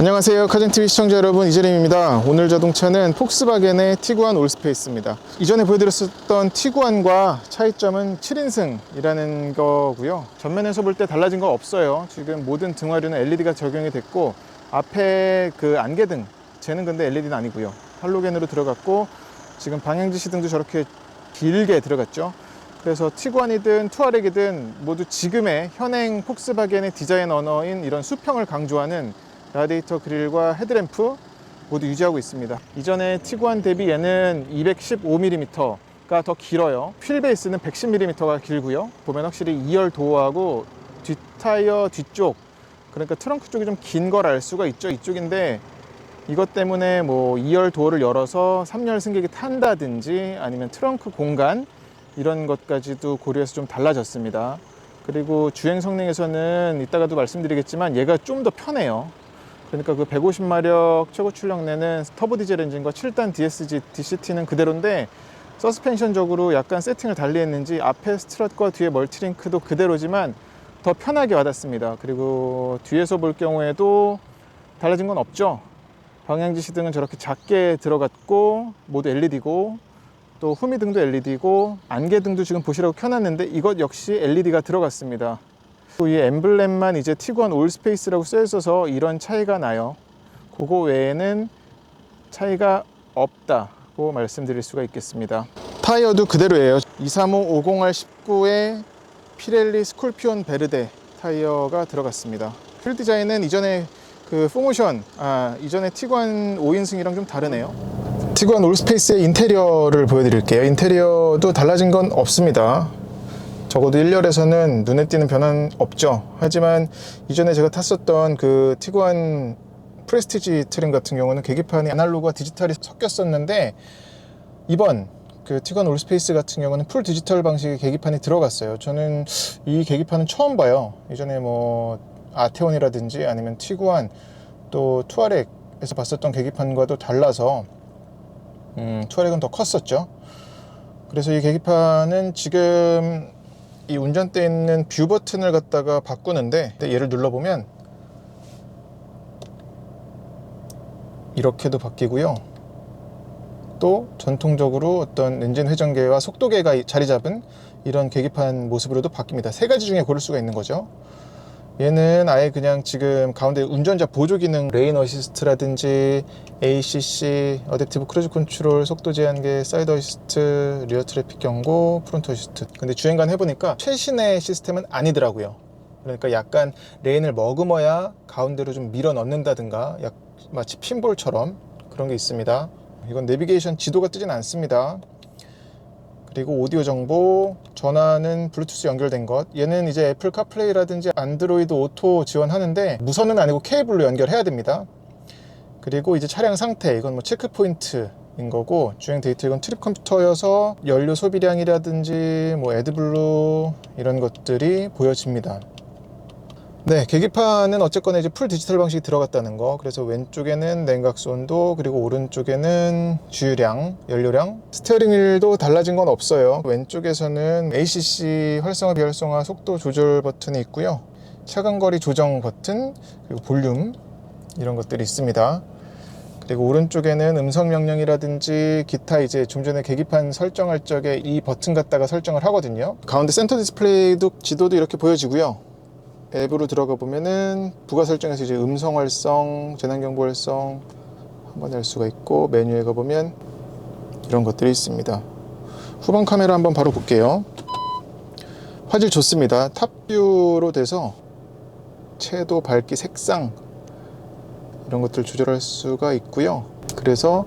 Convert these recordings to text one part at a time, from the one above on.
안녕하세요, 카젠TV 시청자 여러분, 이재림입니다. 오늘 자동차는 폭스바겐의 티구안 올스페이스입니다. 이전에 보여드렸었던 티구안과 차이점은 7인승이라는 거고요. 전면에서 볼 때 달라진 거 없어요. 지금 모든 등화류는 LED가 적용이 됐고, 앞에 그 안개등, 쟤는 근데 LED는 아니고요. 할로겐으로 들어갔고, 지금 방향지시등도 저렇게 길게 들어갔죠. 그래서 티구안이든 투아렉이든 모두 지금의 현행 폭스바겐의 디자인 언어인 이런 수평을 강조하는 라디에이터 그릴과 헤드램프 모두 유지하고 있습니다. 이전에 티구안 대비 얘는 215mm가 더 길어요. 휠 베이스는 110mm가 길고요. 보면 확실히 2열 도어하고 뒷타이어 뒤쪽, 그러니까 트렁크 쪽이 좀 긴 걸 알 수가 있죠. 이쪽인데 이것 때문에 뭐 2열 도어를 열어서 3열 승객이 탄다든지 아니면 트렁크 공간 이런 것까지도 고려해서 좀 달라졌습니다. 그리고 주행 성능에서는 이따가도 말씀드리겠지만 얘가 좀 더 편해요. 그러니까 그 150마력 최고 출력 내는 터보 디젤 엔진과 7단 DSG DCT는 그대로인데 서스펜션적으로 약간 세팅을 달리 했는지 앞에 스트럿과 뒤에 멀티링크도 그대로지만 더 편하게 와닿습니다. 그리고 뒤에서 볼 경우에도 달라진 건 없죠. 방향지시등은 저렇게 작게 들어갔고 모두 LED고, 또 후미등도 LED고, 안개등도 지금 보시라고 켜놨는데 이것 역시 LED가 들어갔습니다. 이 엠블렘만 이제 티구안 올스페이스라고 써 있어서 이런 차이가 나요. 그거 외에는 차이가 없다고 말씀드릴 수가 있겠습니다. 타이어도 그대로예요. 235-50R19에 피렐리 스콜피온 베르데 타이어가 들어갔습니다. 휠 디자인은 이전에 그 포모션, 이전에 티구안 5인승이랑 좀 다르네요. 티구안 올스페이스의 인테리어를 보여드릴게요. 인테리어도 달라진 건 없습니다. 적어도 1열에서는 눈에 띄는 변화는 없죠. 하지만 이전에 제가 탔었던 그 티구안 프레스티지 트림 같은 경우는 계기판이 아날로그와 디지털이 섞였었는데, 이번 그 티구안 올스페이스 같은 경우는 풀 디지털 방식의 계기판이 들어갔어요. 저는 이 계기판은 처음 봐요. 이전에 뭐 아테온이라든지 아니면 티구안 또 투아렉에서 봤었던 계기판과도 달라서 투아렉은 더 컸었죠. 그래서 이 계기판은 지금 이 운전대에 있는 뷰 버튼을 갖다가 바꾸는데 얘를 눌러보면 이렇게도 바뀌고요. 또 전통적으로 어떤 엔진 회전계와 속도계가 자리 잡은 이런 계기판 모습으로도 바뀝니다. 세 가지 중에 고를 수가 있는 거죠. 얘는 아예 그냥 지금 가운데 운전자 보조 기능, 레인 어시스트라든지 ACC, 어댑티브 크루즈 컨트롤, 속도 제한계, 사이드 어시스트, 리어 트래픽 경고, 프론트 어시스트. 근데 주행간 해보니까 최신의 시스템은 아니더라고요. 그러니까 약간 레인을 머금어야 가운데로 좀 밀어 넣는다든가, 마치 핀볼처럼 그런 게 있습니다. 이건 내비게이션 지도가 뜨진 않습니다. 그리고 오디오 정보, 전화는 블루투스 연결된 것. 얘는 이제 애플 카플레이라든지 안드로이드 오토 지원하는데 무선은 아니고 케이블로 연결해야 됩니다. 그리고 이제 차량 상태, 이건 뭐 체크 포인트인 거고, 주행 데이터, 이건 트립 컴퓨터여서 연료 소비량이라든지 뭐 애드블루 이런 것들이 보여집니다. 네, 계기판은 어쨌거나 이제 풀 디지털 방식이 들어갔다는 거. 그래서 왼쪽에는 냉각수 온도, 그리고 오른쪽에는 주유량, 연료량. 스티어링 휠도 달라진 건 없어요. 왼쪽에서는 ACC 활성화 비활성화 속도 조절 버튼이 있고요. 차간거리 조정 버튼, 그리고 볼륨 이런 것들이 있습니다. 그리고 오른쪽에는 음성 명령이라든지 기타, 이제 좀 전에 계기판 설정할 적에 이 버튼 갖다가 설정을 하거든요. 가운데 센터 디스플레이도 지도도 이렇게 보여지고요. 앱으로 들어가 보면은 부가 설정에서 이제 음성 활성, 재난경보 활성 한번 할 수가 있고, 메뉴에 가보면 이런 것들이 있습니다. 후방 카메라 한번 바로 볼게요. 화질 좋습니다. 탑뷰로 돼서 채도, 밝기, 색상 이런 것들 조절할 수가 있고요. 그래서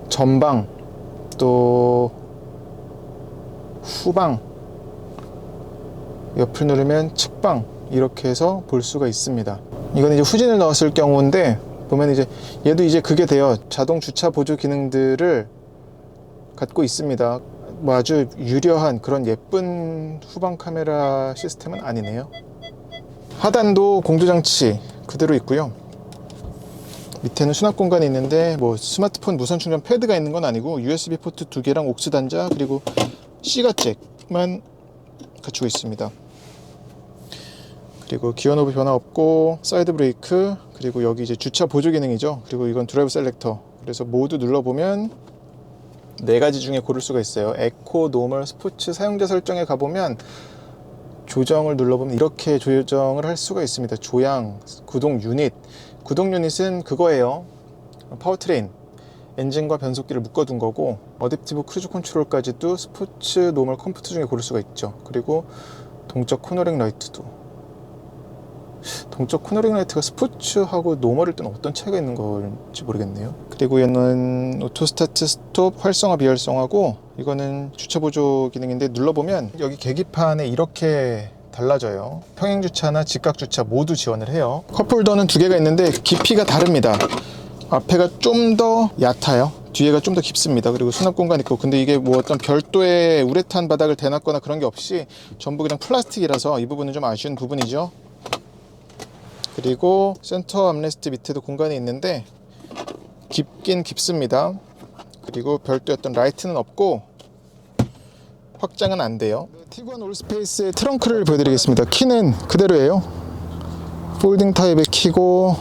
전방 또 후방, 옆을 누르면 측방, 이렇게 해서 볼 수가 있습니다. 이건 이제 후진을 넣었을 경우인데, 보면 이제 얘도 이제 그게 돼요. 자동 주차 보조 기능들을 갖고 있습니다. 뭐 아주 유려한 그런 예쁜 후방 카메라 시스템은 아니네요. 하단도 공조장치 그대로 있고요. 밑에는 수납 공간이 있는데 뭐 스마트폰 무선 충전 패드가 있는 건 아니고 USB 포트 2개랑 옥스 단자, 그리고 C가 잭만 갖추고 있습니다. 그리고 기어 노브 변화 없고 사이드 브레이크, 그리고 여기 이제 주차 보조 기능이죠. 그리고 이건 드라이브 셀렉터. 그래서 모두 눌러보면 4가지 중에 고를 수가 있어요. 에코, 노멀, 스포츠. 사용자 설정에 가보면 조정을 눌러보면 이렇게 조정을 할 수가 있습니다. 조향, 구동 유닛. 구동 유닛은 그거예요. 파워트레인, 엔진과 변속기를 묶어둔 거고, 어댑티브 크루즈 컨트롤까지도 스포츠, 노멀, 컴포트 중에 고를 수가 있죠. 그리고 동적 코너링 라이트도. 동적 코너링 라이트가 스포츠하고 노멀일 때는 어떤 차이가 있는 건지 모르겠네요. 그리고 얘는 오토 스타트 스톱 활성화 비활성화고, 이거는 주차 보조 기능인데 눌러보면 여기 계기판에 이렇게 달라져요. 평행 주차나 직각 주차 모두 지원을 해요. 컵홀더는 2개가 있는데 깊이가 다릅니다. 앞에가 좀 더 얕아요. 뒤에가 좀 더 깊습니다. 그리고 수납 공간 있고, 근데 이게 뭐 어떤 별도의 우레탄 바닥을 대놨거나 그런 게 없이 전부 그냥 플라스틱이라서 이 부분은 좀 아쉬운 부분이죠. 그리고 센터 암레스트 밑에도 공간이 있는데 깊긴 깊습니다. 그리고 별도의 어떤 라이트는 없고 확장은 안 돼요. 티구안 올스페이스의 트렁크를 보여드리겠습니다. 키는 그대로예요. 폴딩 타입의 키고,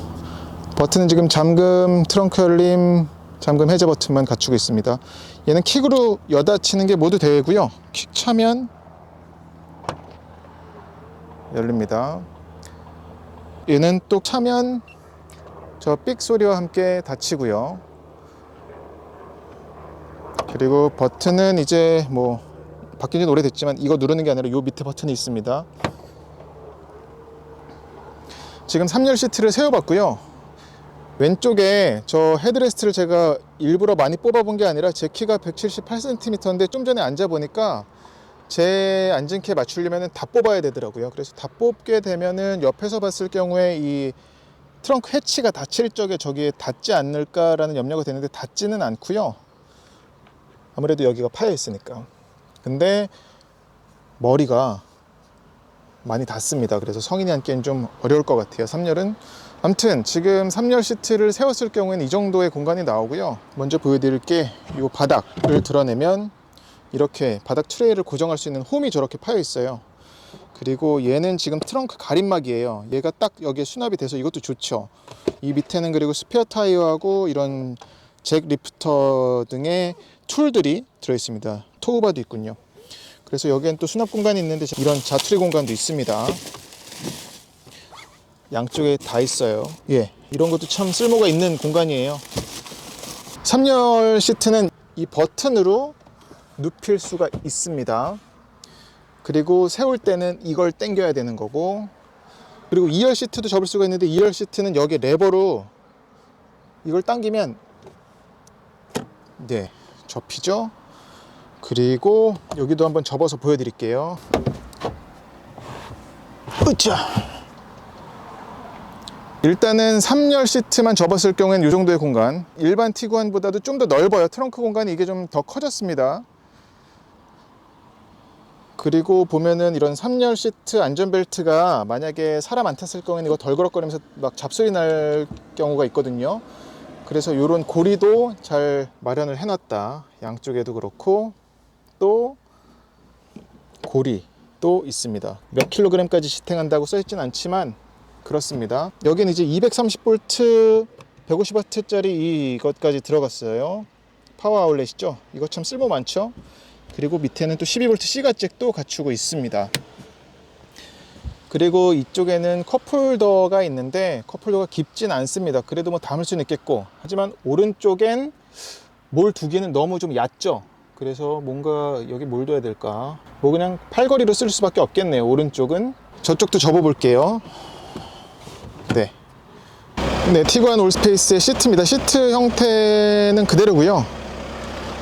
버튼은 지금 잠금, 트렁크 열림, 잠금 해제 버튼만 갖추고 있습니다. 얘는 킥으로 여닫 치는 게 모두 되고요. 킥 차면 열립니다. 얘는 또 차면 저 삑 소리와 함께 닫히고요. 그리고 버튼은 이제 뭐 바뀐 지는 오래됐지만 이거 누르는 게 아니라 요 밑에 버튼이 있습니다. 지금 3열 시트를 세워봤고요. 왼쪽에 저 헤드레스트를 제가 일부러 많이 뽑아본 게 아니라 제 키가 178cm인데 좀 전에 앉아보니까 제 앉은 키에 맞추려면 다 뽑아야 되더라고요. 그래서 다 뽑게 되면은 옆에서 봤을 경우에 이 트렁크 해치가 닫힐 적에 저기에 닿지 않을까라는 염려가 되는데 닿지는 않고요. 아무래도 여기가 파여 있으니까. 근데 머리가 많이 닿습니다. 그래서 성인이 앉기엔 좀 어려울 것 같아요. 3열은. 아무튼 지금 3열 시트를 세웠을 경우에는 이 정도의 공간이 나오고요. 먼저 보여드릴 게 이 바닥을 드러내면 이렇게 바닥 트레이를 고정할 수 있는 홈이 저렇게 파여 있어요. 그리고 얘는 지금 트렁크 가림막이에요. 얘가 딱 여기에 수납이 돼서 이것도 좋죠. 이 밑에는 그리고 스페어 타이어하고 이런 잭 리프터 등의 툴들이 들어있습니다. 토우바도 있군요. 그래서 여기엔 또 수납 공간이 있는데 이런 자투리 공간도 있습니다. 양쪽에 다 있어요. 예, 이런 것도 참 쓸모가 있는 공간이에요. 3열 시트는 이 버튼으로 눕힐 수가 있습니다. 그리고 세울 때는 이걸 당겨야 되는 거고, 그리고 2열 시트도 접을 수가 있는데 2열 시트는 여기 레버로 이걸 당기면 네, 접히죠. 그리고 여기도 한번 접어서 보여드릴게요. 으쌰! 일단은 3열 시트만 접었을 경우에는 이 정도의 공간, 일반 티구안보다도 좀 더 넓어요. 트렁크 공간이 이게 좀 더 커졌습니다. 그리고 보면은 이런 3열 시트 안전벨트가 만약에 사람 안 탔을 경우에는 이거 덜그럭거리면서 막 잡소리 날 경우가 있거든요. 그래서 이런 고리도 잘 마련을 해놨다. 양쪽에도 그렇고 또 고리도 있습니다. 몇 킬로그램까지 지탱한다고 써있진 않지만 그렇습니다. 여기는 이제 230V 150W짜리 이것까지 들어갔어요. 파워 아울렛이죠. 이거 참 쓸모 많죠. 그리고 밑에는 또 12V C가 잭도 갖추고 있습니다. 그리고 이쪽에는 컵홀더가 있는데 컵홀더가 깊진 않습니다. 그래도 뭐 담을 수는 있겠고, 하지만 오른쪽엔 뭘 두기는 너무 좀 얕죠. 그래서 뭔가 여기 뭘 둬야 될까, 뭐 그냥 팔걸이로 쓸 수밖에 없겠네요. 오른쪽은. 저쪽도 접어 볼게요. 네, 티구안 올스페이스의 시트입니다. 시트 형태는 그대로고요.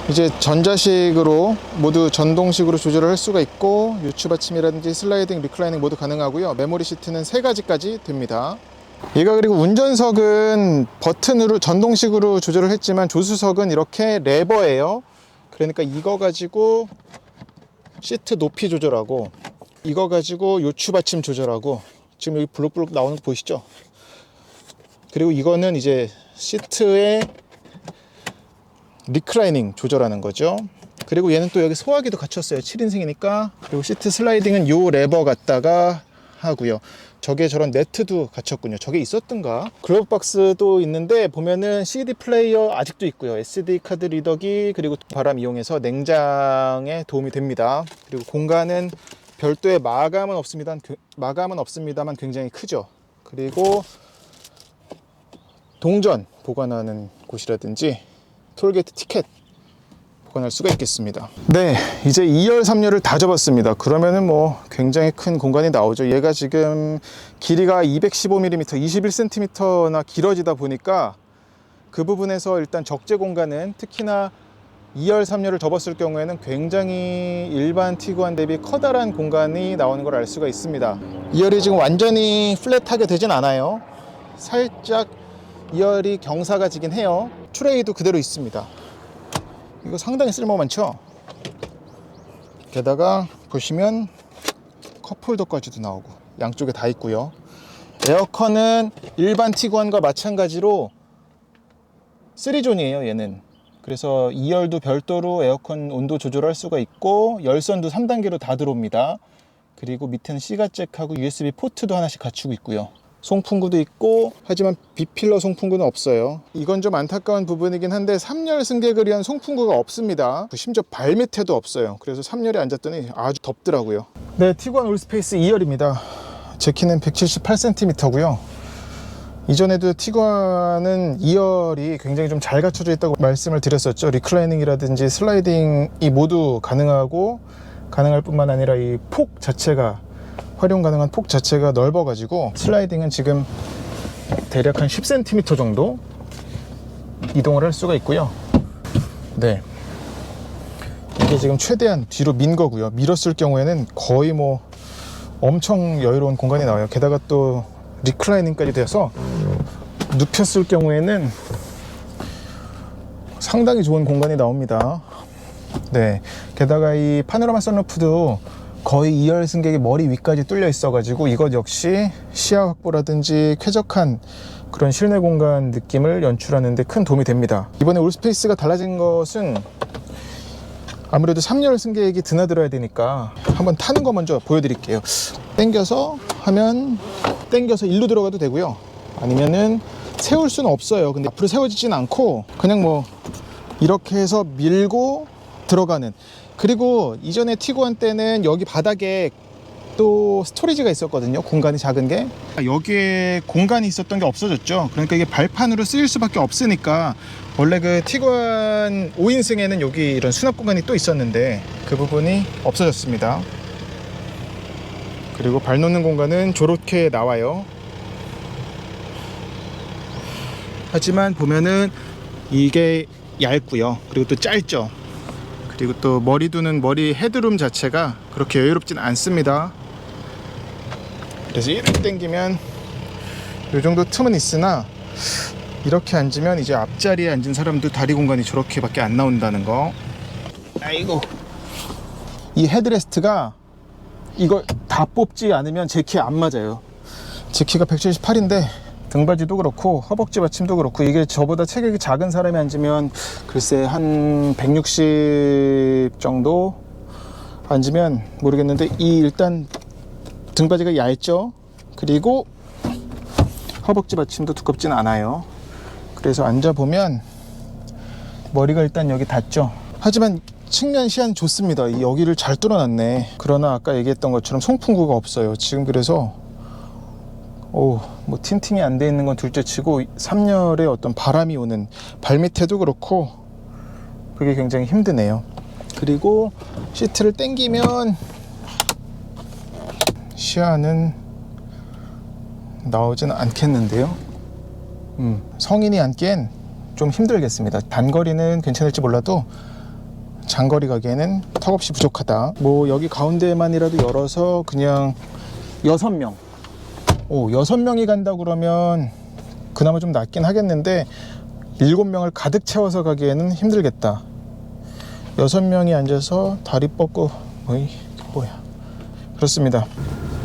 이제 전자식으로 모두 전동식으로 조절을 할 수가 있고, 유추 받침이라든지 슬라이딩, 리클라이닝 모두 가능하고요. 메모리 시트는 3가지까지 됩니다. 얘가 그리고 운전석은 버튼으로 전동식으로 조절을 했지만 조수석은 이렇게 레버예요. 그러니까 이거 가지고 시트 높이 조절하고, 이거 가지고 요추 받침 조절하고, 지금 여기 블록블록 나오는 거 보이시죠? 그리고 이거는 이제 시트의 리클라이닝 조절하는 거죠. 그리고 얘는 또 여기 소화기도 갖췄어요. 7인승이니까. 그리고 시트 슬라이딩은 요 레버 갖다가 하고요. 저게 저런 네트도 갖췄군요. 저게 있었던가? 글러브 박스도 있는데 보면은 CD 플레이어 아직도 있고요. SD 카드 리더기, 그리고 바람 이용해서 냉장에 도움이 됩니다. 그리고 공간은 별도의 마감은 없습니다만 굉장히 크죠. 그리고 동전 보관하는 곳이라든지 톨게이트 티켓 보관할 수가 있겠습니다. 네, 이제 2열 3열을 다 접었습니다. 그러면은 뭐 굉장히 큰 공간이 나오죠. 얘가 지금 길이가 215mm, 21cm나 길어지다 보니까 그 부분에서 일단 적재 공간은, 특히나 2열 3열을 접었을 경우에는 굉장히 일반 티구안 대비 커다란 공간이 나오는 걸 알 수가 있습니다. 2열이 지금 완전히 플랫하게 되진 않아요. 살짝 2열이 경사가 지긴 해요. 트레이도 그대로 있습니다. 이거 상당히 쓸모 많죠. 게다가 보시면 컵홀더까지도 나오고 양쪽에 다 있고요. 에어컨은 일반 티구안과 마찬가지로 3존이에요 얘는. 그래서 2열도 별도로 에어컨 온도 조절할 수가 있고, 열선도 3단계로 다 들어옵니다. 그리고 밑에는 C가잭하고 USB 포트도 하나씩 갖추고 있고요. 송풍구도 있고, 하지만 B필러 송풍구는 없어요. 이건 좀 안타까운 부분이긴 한데 3열 승객을 위한 송풍구가 없습니다. 심지어 발밑에도 없어요. 그래서 3열에 앉았더니 아주 덥더라고요. 네, 티구안 올스페이스 2열입니다. 제 키는 178cm고요. 이전에도 티구안은 2열이 굉장히 좀 잘 갖춰져 있다고 말씀을 드렸었죠. 리클라이닝이라든지 슬라이딩이 모두 가능할 뿐만 아니라 이 폭 자체가, 활용 가능한 폭 자체가 넓어 가지고 슬라이딩은 지금 대략 한 10cm 정도 이동을 할 수가 있고요. 네, 이게 지금 최대한 뒤로 민 거고요. 밀었을 경우에는 거의 뭐 엄청 여유로운 공간이 나와요. 게다가 또 리클라이닝까지 돼서 눕혔을 경우에는 상당히 좋은 공간이 나옵니다. 네, 게다가 이 파노라마 선루프도 거의 2열 승객의 머리 위까지 뚫려 있어 가지고 이것 역시 시야 확보라든지 쾌적한 그런 실내 공간 느낌을 연출하는 데 큰 도움이 됩니다. 이번에 올스페이스가 달라진 것은 아무래도 3열 승객이 드나들어야 되니까 한번 타는 거 먼저 보여드릴게요. 당겨서 하면 당겨서 일로 들어가도 되고요. 아니면은 세울 수는 없어요. 근데 앞으로 세워지진 않고 그냥 뭐 이렇게 해서 밀고 들어가는. 그리고 이전에 티구안 때는 여기 바닥에 또 스토리지가 있었거든요. 공간이 작은 게. 여기에 공간이 있었던 게 없어졌죠. 그러니까 이게 발판으로 쓰일 수밖에 없으니까, 원래 그 티구안 5인승에는 여기 이런 수납 공간이 또 있었는데 그 부분이 없어졌습니다. 그리고 발 놓는 공간은 저렇게 나와요. 하지만 보면은 이게 얇고요. 그리고 또 짧죠. 그리고 또 머리 두는 머리 헤드룸 자체가 그렇게 여유롭진 않습니다. 그래서 이렇게 당기면 이 정도 틈은 있으나, 이렇게 앉으면 이제 앞자리에 앉은 사람도 다리 공간이 저렇게 밖에 안 나온다는 거. 아이고, 이 헤드레스트가 이걸 다 뽑지 않으면 제 키에 안 맞아요. 제 키가 178인데 등받이도 그렇고 허벅지 받침도 그렇고, 이게 저보다 체격이 작은 사람이 앉으면 글쎄 한 160 정도 앉으면 모르겠는데, 이 일단 등받이가 얇죠. 그리고 허벅지 받침도 두껍진 않아요. 그래서 앉아보면 머리가 일단 여기 닿죠. 하지만 측면 시야는 좋습니다. 이 여기를 잘 뚫어놨네. 그러나 아까 얘기했던 것처럼 송풍구가 없어요. 지금 그래서 뭐 틴팅이 안 돼 있는 건 둘째치고 3열에 어떤 바람이 오는 발밑에도 그렇고 그게 굉장히 힘드네요. 그리고 시트를 당기면 시야는 나오진 않겠는데요. 성인이 앉기엔 좀 힘들겠습니다. 단거리는 괜찮을지 몰라도 장거리 가기에는 턱없이 부족하다. 뭐 여기 가운데만이라도 열어서 그냥 6명 6명이 간다 그러면 그나마 좀 낫긴 하겠는데, 7명을 가득 채워서 가기에는 힘들겠다. 6명이 앉아서 다리 뻗고 뭐야. 그렇습니다.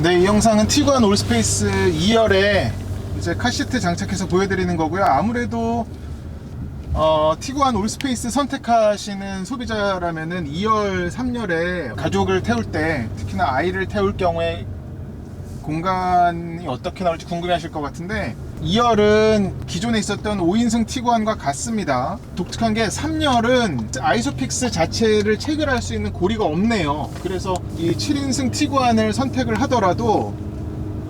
네, 이 영상은 티구안 올스페이스 2열에 이제 카시트 장착해서 보여드리는 거고요. 아무래도 티구안 올스페이스 선택하시는 소비자라면은 2열, 3열에 가족을 태울 때, 특히나 아이를 태울 경우에 공간이 어떻게 나올지 궁금해하실 것 같은데 2열은 기존에 있었던 5인승 티구안과 같습니다. 독특한 게 3열은 아이소픽스 자체를 체결할 수 있는 고리가 없네요. 그래서 이 7인승 티구안을 선택을 하더라도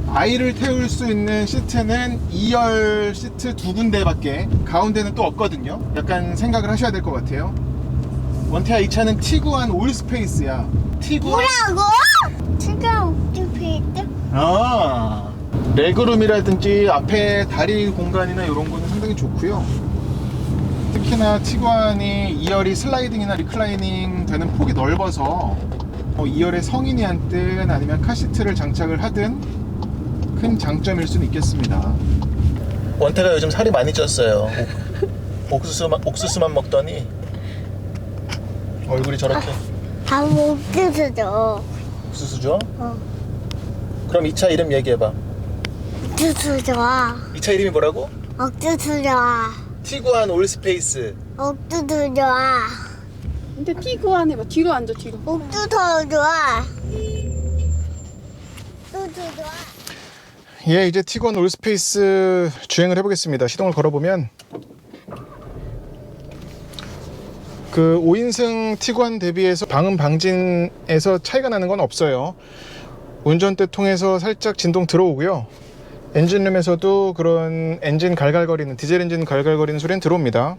아이를 태울 수 있는 시트는 2열 시트 2군데밖에 가운데는 또 없거든요. 약간 생각을 하셔야 될 것 같아요. 원태야, 이 차는 티구안 올스페이스야. 티구안 뭐라고? 티구안 올스페이스? 아, 레그룸이라든지 앞에 다리 공간이나 이런 거는 상당히 좋고요. 특히나 티구안이 2열이 슬라이딩이나 리클라이닝 되는 폭이 넓어서 2열에 성인이 앉든 아니면 카시트를 장착을 하든 큰 장점일 수는 있겠습니다. 원태가 요즘 살이 많이 쪘어요. 옥수수만 먹더니 얼굴이 저렇게. 다 옥수수죠. 옥수수죠? 어. 그럼 이 차 이름 얘기해봐. 옥수수 좋아. 이 차 이름이 뭐라고? 옥수수 좋아. 티구안 올스페이스. 옥수수 좋아. 근데 티구안 해봐. 뒤로 앉아, 뒤로. 옥수수 좋아. 옥수수 좋아. 예, 이제 티구안 올스페이스 주행을 해보겠습니다. 시동을 걸어보면 그 5인승 티구안 대비해서 방음 방진에서 차이가 나는 건 없어요. 운전대 통해서 살짝 진동 들어오고요. 엔진룸에서도 그런 엔진 갈갈거리는, 디젤 엔진 갈갈거리는 소리는 들어옵니다.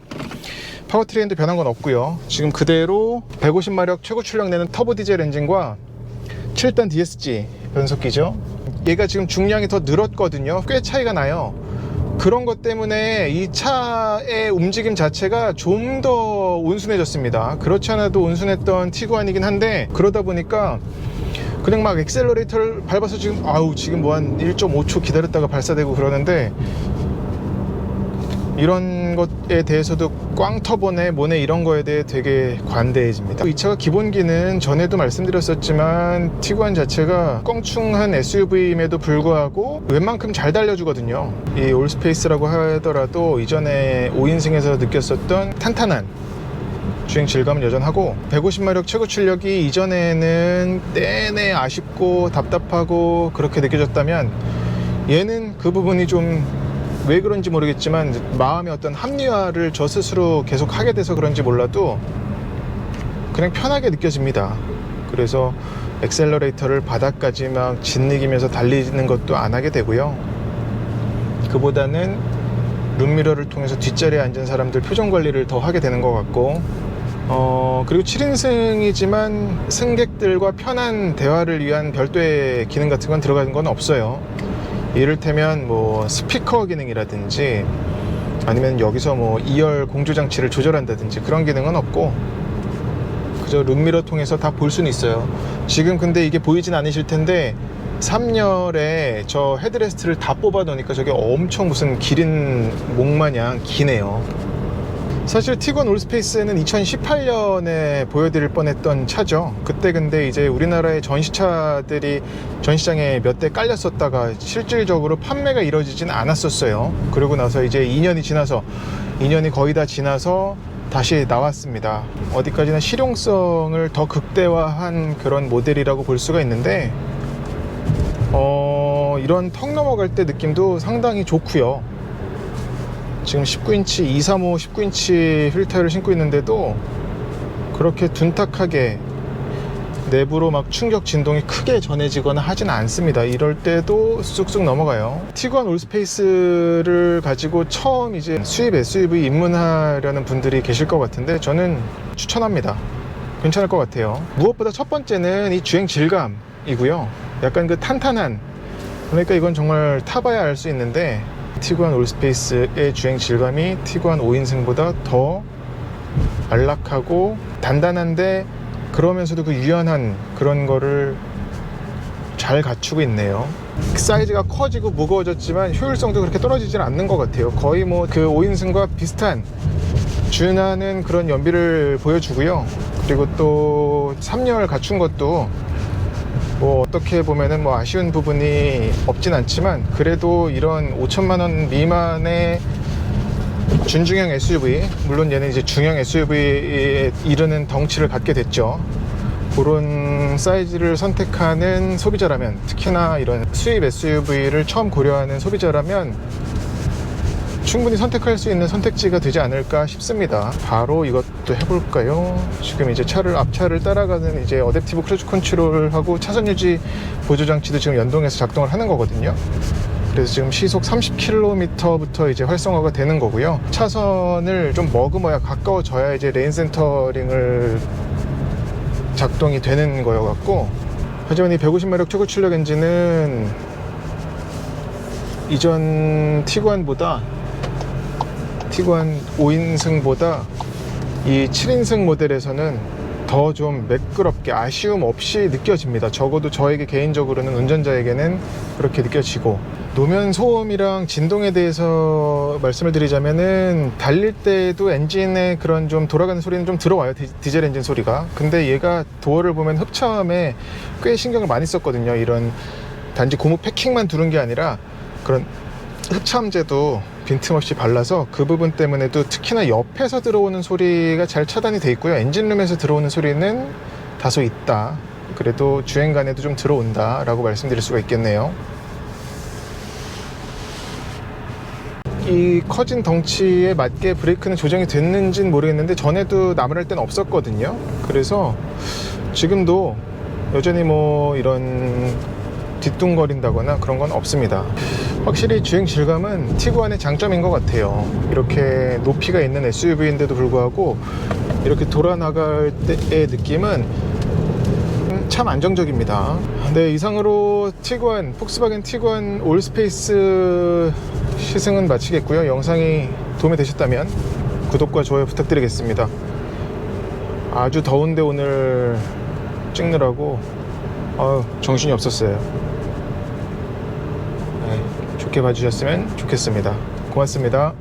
파워트레인도 변한 건 없고요. 지금 그대로 150마력 최고 출력 내는 터보 디젤 엔진과 7단 DSG 변속기죠. 얘가 지금 중량이 더 늘었거든요. 꽤 차이가 나요. 그런 것 때문에 이 차의 움직임 자체가 좀 더 온순해졌습니다. 그렇지 않아도 온순했던 티구안이긴 한데, 그러다 보니까 그냥 막 액셀러레이터를 밟아서 지금 뭐 한 1.5초 기다렸다가 발사되고 그러는데, 이런 것에 대해서도 꽝 터보네 뭐네 이런 거에 대해 되게 관대해집니다. 이 차가 기본기는 전에도 말씀드렸었지만 티구안 자체가 껑충한 SUV임에도 불구하고 웬만큼 잘 달려주거든요. 이 올스페이스라고 하더라도 이전에 5인승에서 느꼈었던 탄탄한 주행 질감은 여전하고, 150마력 최고 출력이 이전에는 내내 아쉽고 답답하고 그렇게 느껴졌다면, 얘는 그 부분이 좀 왜 그런지 모르겠지만 마음의 어떤 합리화를 저 스스로 계속 하게 돼서 그런지 몰라도 그냥 편하게 느껴집니다. 그래서 액셀러레이터를 바닥까지 막 짓이기면서 달리는 것도 안 하게 되고요. 그보다는 룸미러를 통해서 뒷자리에 앉은 사람들 표정 관리를 더 하게 되는 것 같고, 그리고 7인승이지만 승객들과 편한 대화를 위한 별도의 기능 같은 건 들어가는 건 없어요. 이를테면 뭐 스피커 기능이라든지 아니면 여기서 뭐 2열 공조 장치를 조절한다든지 그런 기능은 없고, 그저 룸미러 통해서 다 볼 수는 있어요. 지금 근데 이게 보이진 않으실 텐데 3열에 저 헤드레스트를 다 뽑아 놓으니까 저게 엄청 무슨 기린 목마냥 기네요. 사실 티구안 올스페이스는 2018년에 보여드릴 뻔했던 차죠. 그때 근데 이제 우리나라의 전시차들이 전시장에 몇 대 깔렸었다가 실질적으로 판매가 이루어지진 않았었어요. 그러고 나서 이제 2년이 거의 다 지나서 다시 나왔습니다. 어디까지나 실용성을 더 극대화한 그런 모델이라고 볼 수가 있는데, 이런 턱 넘어갈 때 느낌도 상당히 좋고요. 지금 19인치 235 19인치 휠타이어를 신고 있는데도 그렇게 둔탁하게 내부로 막 충격 진동이 크게 전해지거나 하진 않습니다. 이럴 때도 쑥쑥 넘어가요. 티구안 올스페이스를 가지고 처음 이제 수입 SUV 입문하려는 분들이 계실 것 같은데 저는 추천합니다. 괜찮을 것 같아요. 무엇보다 첫 번째는 이 주행 질감이고요. 약간 그 탄탄한, 그러니까 이건 정말 타봐야 알 수 있는데, 티구안 올스페이스의 주행 질감이 티구안 5인승보다 더 안락하고 단단한데 그러면서도 그 유연한 그런 거를 잘 갖추고 있네요. 사이즈가 커지고 무거워졌지만 효율성도 그렇게 떨어지질 않는 것 같아요. 거의 뭐 그 5인승과 비슷한 준하는 그런 연비를 보여주고요. 그리고 또 3열 갖춘 것도 뭐 어떻게 보면은 뭐 아쉬운 부분이 없진 않지만, 그래도 이런 5천만 원 미만의 준중형 SUV, 물론 얘는 이제 중형 SUV에 이르는 덩치를 갖게 됐죠. 그런 사이즈를 선택하는 소비자라면, 특히나 이런 수입 SUV를 처음 고려하는 소비자라면 충분히 선택할 수 있는 선택지가 되지 않을까 싶습니다. 바로 이것도 해볼까요? 지금 이제 앞차를 따라가는 이제 어댑티브 크루즈 컨트롤하고 차선 유지 보조 장치도 지금 연동해서 작동을 하는 거거든요. 그래서 지금 시속 30km부터 이제 활성화가 되는 거고요. 차선을 좀 머금어야, 가까워져야 이제 레인 센터링을 작동이 되는 거여 갖고, 하지만 이 150마력 최고 출력 엔진은 이전 티구안 5인승보다 이 7인승 모델에서는 더 좀 매끄럽게 아쉬움 없이 느껴집니다. 적어도 저에게 개인적으로는, 운전자에게는 그렇게 느껴지고, 노면 소음이랑 진동에 대해서 말씀을 드리자면은 달릴 때도 엔진의 그런 좀 돌아가는 소리는 좀 들어와요. 디젤 엔진 소리가. 근데 얘가 도어를 보면 흡차음에 꽤 신경을 많이 썼거든요. 이런 단지 고무 패킹만 두른 게 아니라 그런 흡차음제도 빈틈없이 발라서 그 부분 때문에도 특히나 옆에서 들어오는 소리가 잘 차단이 돼 있고요. 엔진룸에서 들어오는 소리는 다소 있다. 그래도 주행간에도 좀 들어온다 라고 말씀드릴 수가 있겠네요. 이 커진 덩치에 맞게 브레이크는 조정이 됐는지는 모르겠는데 전에도 나무랄 때는 없었거든요. 그래서 지금도 여전히 뭐 이런 뒤뚱거린다거나 그런 건 없습니다. 확실히 주행 질감은 티구안의 장점인 것 같아요. 이렇게 높이가 있는 SUV인데도 불구하고 이렇게 돌아 나갈 때의 느낌은 참 안정적입니다. 네, 이상으로 폭스바겐 티구안 올스페이스 시승은 마치겠고요. 영상이 도움이 되셨다면 구독과 좋아요 부탁드리겠습니다. 아주 더운데 오늘 찍느라고 정신이 없었어요. 네, 좋게 봐주셨으면 좋겠습니다. 고맙습니다.